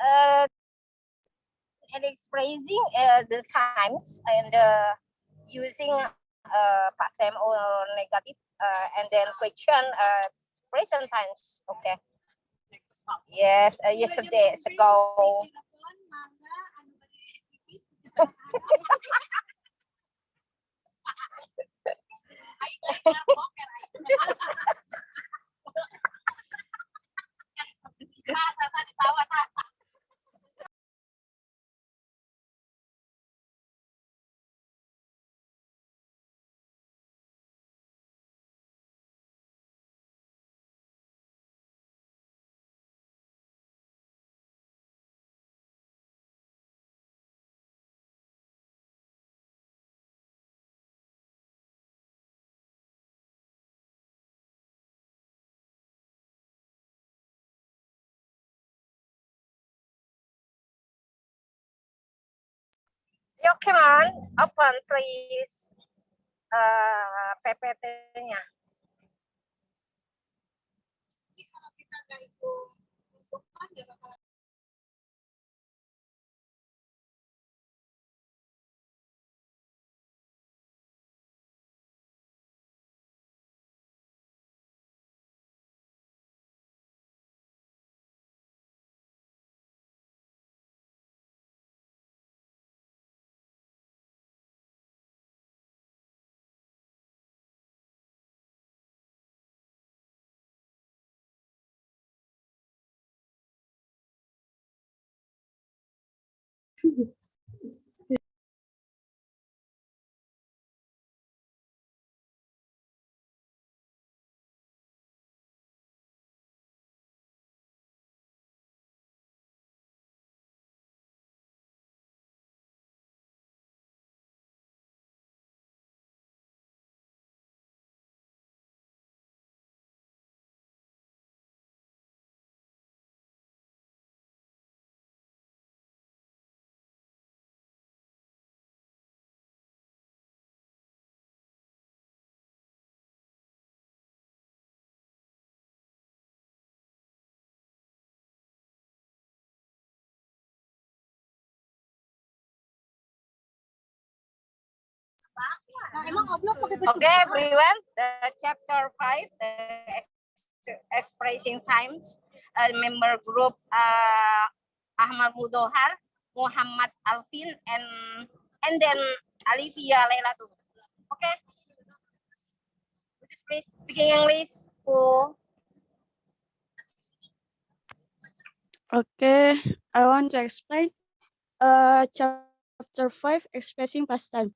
and expressing the times and using past time or negative and then question present tense. Okay. Yes, yesterday ago. Yuk, come on, open please PPT-nya. Kalau kita nggak itu nggak bakal. Okay, everyone, the chapter 5, the expressing times, member group Ahmad Mudohar, Muhammad Alvin, and then Alivia Leila too. Okay, please speaking English. Who? Okay, I want to explain chapter 5, expressing past time.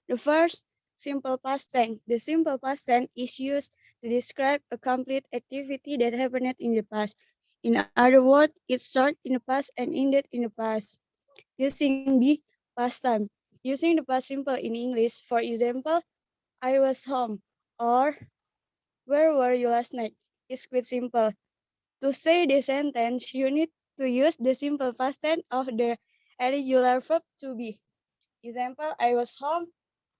The first, simple past tense. The simple past tense is used to describe a complete activity that happened in the past. In other words, it started in the past and ended in the past. Using the past time. Using the past simple in English, for example, I was home, or where were you last night, is quite simple. To say the sentence, you need to use the simple past tense of the irregular verb to be. Example, I was home,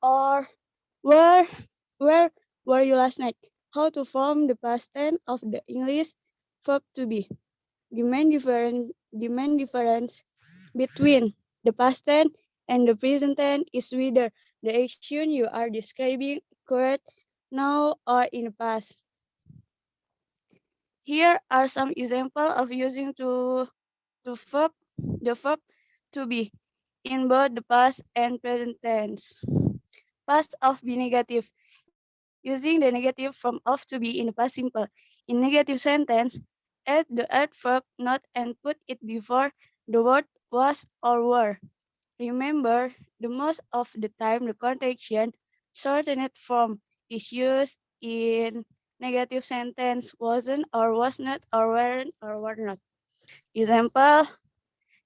or where were you last night? How to form the past tense of the English verb to be. The main difference between the past tense and the present tense is whether the action you are describing occurred now or in the past. Here are some examples of using the verb to be in both the past and present tense. Past of be negative. Using the negative from of to be in the past simple. In negative sentence, add the adverb not and put it before the word was or were. Remember, the most of the time the conjunction shortened form is used in negative sentence wasn't or was not or weren't or were not. Example,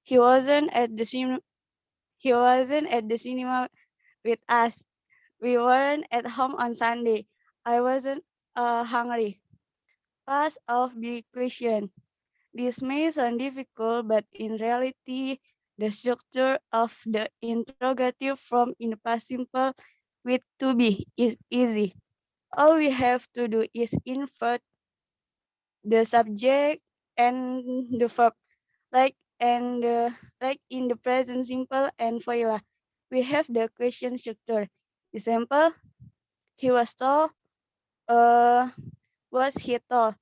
he wasn't at the cinema with us. We weren't at home on Sunday. I wasn't hungry. Past of the question. This may sound difficult, but in reality, the structure of the interrogative form in the past simple with to be is easy. All we have to do is invert the subject and the verb, like like in the present simple and voila. We have the question structure. Example, he was tall. Was he tall?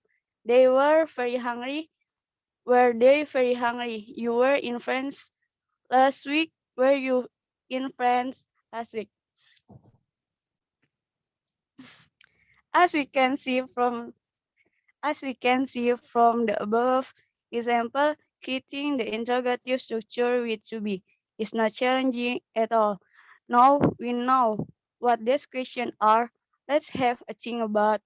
They were very hungry. Were they very hungry? You were in France last week. Were you in France last week? As we can see from the above example, creating the interrogative structure with to be is not challenging at all. Now we know what these questions are. Let's have a think about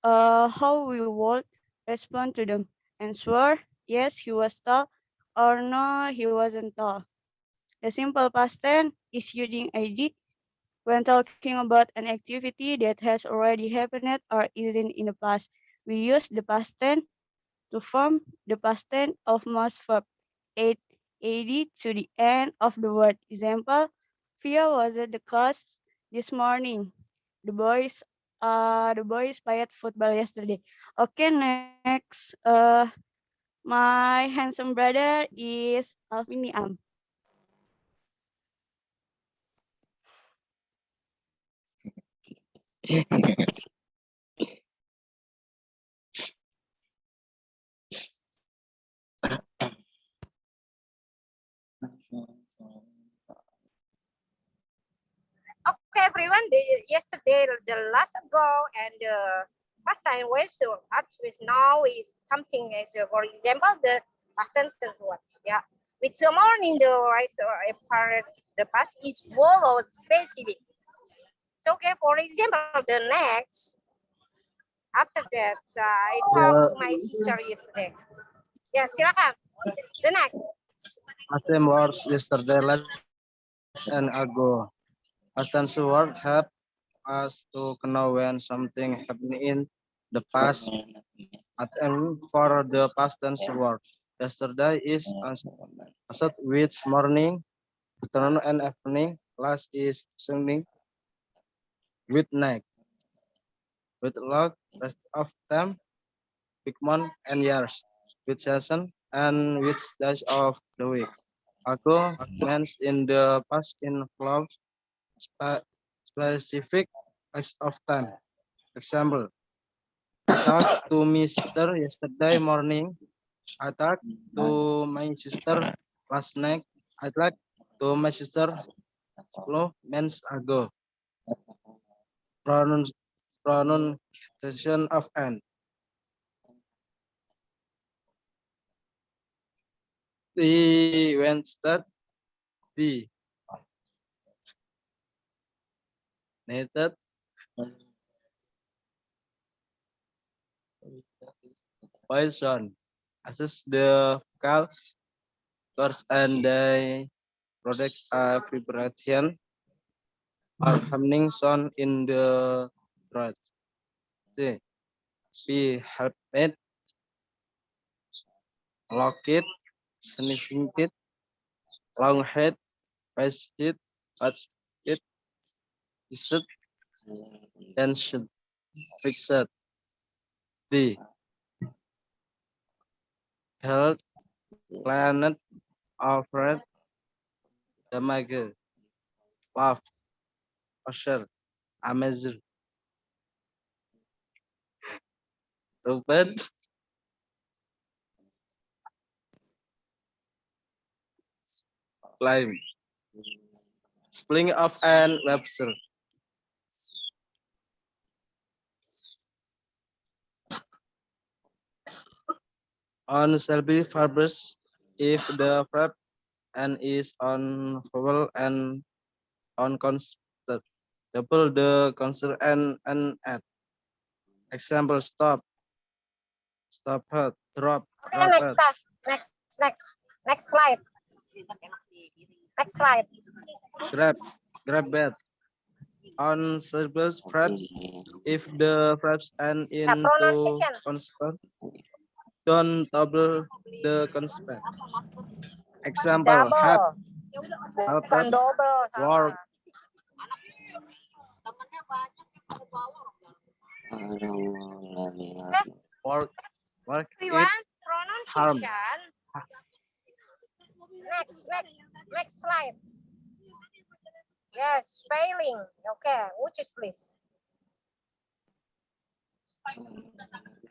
how we would respond to them. Answer: yes, he was tall, or no, he wasn't tall. The simple past tense is using id when talking about an activity that has already happened or isn't in the past. We use the past tense to form the past tense of most verbs. Add ed to the end of the word. Example: Fia was at the class this morning. The boys played football yesterday. Okay, next. My handsome brother is Alvini Am. Okay, everyone. Yesterday, the last ago, and the past time where so actually now is something as for example the past tense word. Yeah, with the morning the right or a part the past is followed specific. So okay, for example, the next after that I talked The to my sister yesterday. Yeah, silakan. The next. same words yesterday, last and ago. Past tense word help us to know when something happened in the past. And for the past tense word, yesterday is answered with morning, afternoon, and evening. Last is singing with night, with luck, rest of time, week, month, and years, with season, and with days of the week. Ago means in the past involves specific place of time. Example, I talked to Mr. yesterday morning. I talked to my sister last night. I talked to my sister 12 months ago. Pronunciation of N. The Wednesday, the needed poison. Assess the vocal cords and the products of vibration or humming sound in the throat. C. B. Help it, lock it, sniffing it, long head, face it, touch it, is it, then should fix it. D. Health, planet, Alfred, Damage, Love, Usher, Amazon, Ruben, Climb, Spling of and Webster. On Selby Farbers, if the verb and is on vowel and on constant, double the constant and add. Example: stop her, Okay, drop next her, slide. Next slide. Next slide. grab, grab bed. On Selby's verbs, if the verbs end Yeah, into pronunciation. constant, don't double the constant. Example: Double. help, Bukan double, work, salah. Okay, work, work it, everyone, confusion. Next slide. Yes, spelling. Okay, which is please?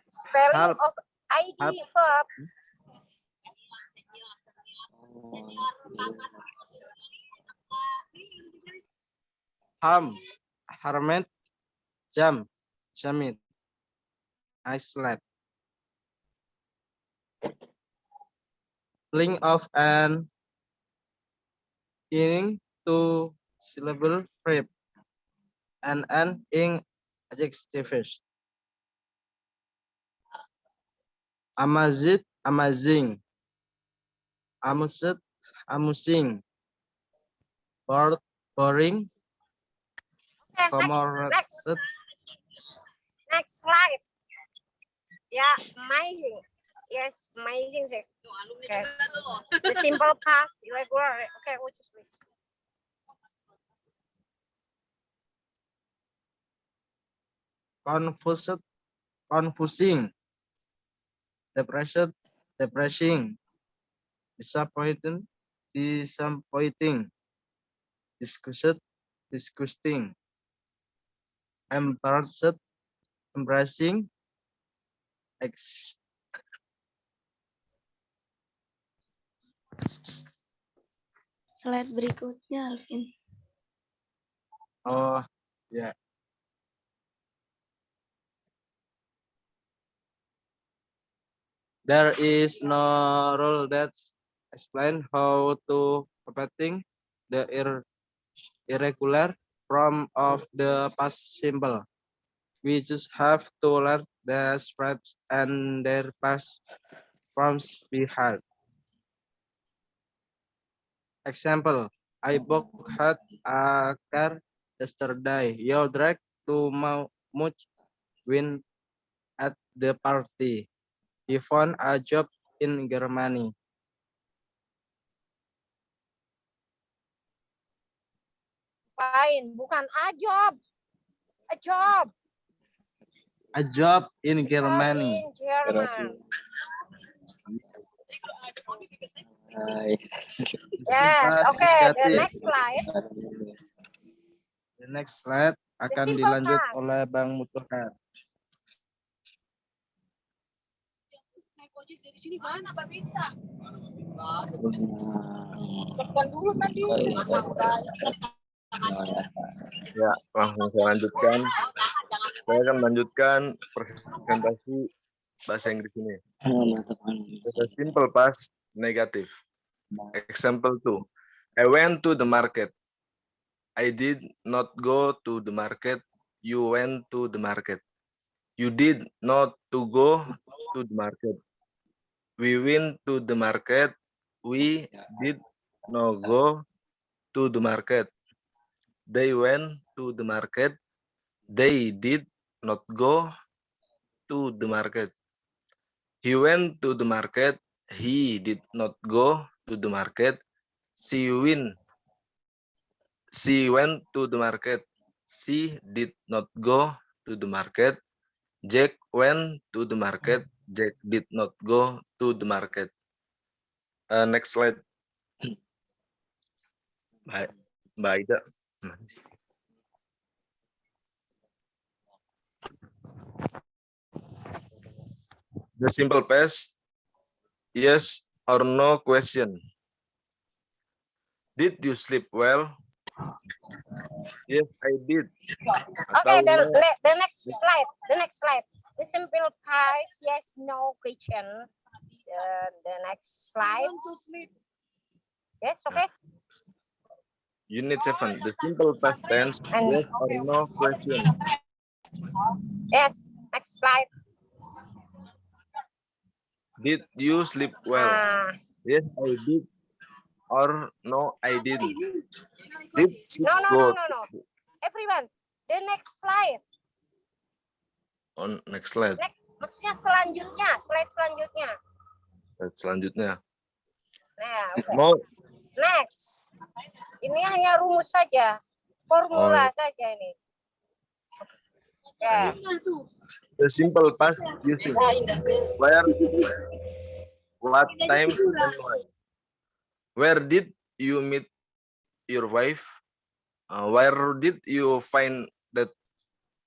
Spelling of ID verb. Harmet, jamit, isolate. Link of an in two syllable verb and an in adjectives. Amazed, amazing. Amused, amusing. Bored, boring. Okay, next slide. Yeah, amazing. Yes, amazing. Okay. The simple past, irregular. Okay, which is please? Confused, confusing. Depressing. Disappointing, disgusting. Embarrassing. Slide berikutnya, Alvin. Oh, yeah. There is no rule that explain how to repeating the irregular form of the past simple. We just have to learn the verbs and their past forms behind. Example, I booked a car yesterday. You drag too much win at the party. He found a job in Germany. Fine, bukan a job. A job. A job in Germany. In German. Yes, okay. The next slide. The next slide akan dilanjut oleh Bang Mutohar. Naik ojek dari sini mana Pak Bisa? Telepon dulu tadi. Ya, langsung saya lanjutkan. Saya akan melanjutkan presentasi bahasa Inggris ini. Simple past negative. Example 2. I went to the market. I did not go to the market. You went to the market. You did not to go to the market. We went to the market. We did not go to the market. They went to the market. They did not go to the market. He went to the market. He did not go to the market. She went to the market. She did not go to the market. Jack went to the market. Jack did not go to the market. Next slide. Mbak Aida. The simple past, yes or no question. Did you sleep well? Yes, I did. Okay, the next slide. The simple past, yes, no question. The next slide. Yes, okay. Unit 7. The simple past tense, yes or no question. Yes, next slide. Did you sleep well? Yes, I did. Or no, I didn't. Did she No. Everyone, the next slide. On next slide. Next, maksudnya selanjutnya, slide selanjutnya. Slide selanjutnya. Nah, okay. No. Next. Ini hanya rumus saja, formula saja ini. Ya. The simple past using where What time and why? Where did you meet your wife? Where did you find that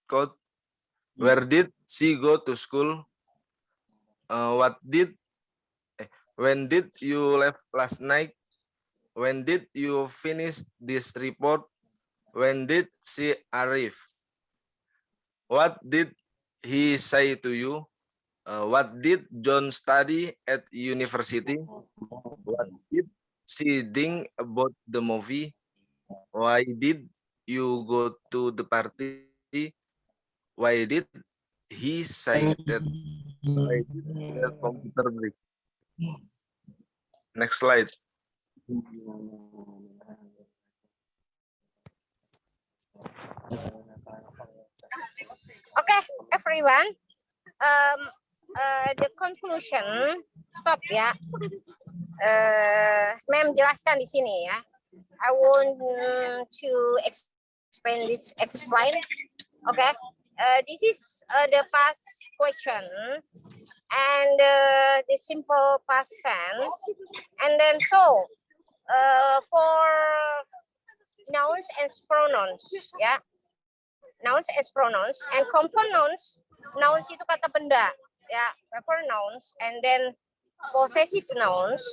coat? Where did she go to school? When did you left last night? When did you finish this report? When did she arrive? What did he say to you? What did John study at university? What did she think about the movie? Why did you go to the party? Why did he say that? Why did the computer break? Next slide. Okay, everyone. The conclusion. Stop ya. Ma'am jelaskan di sini ya. I want to explain. Okay. This is the past question and the simple past tense, and then so for nouns and pronouns ya. Nouns as pronouns and compound nouns. Nouns itu kata benda ya, proper nouns, and then possessive nouns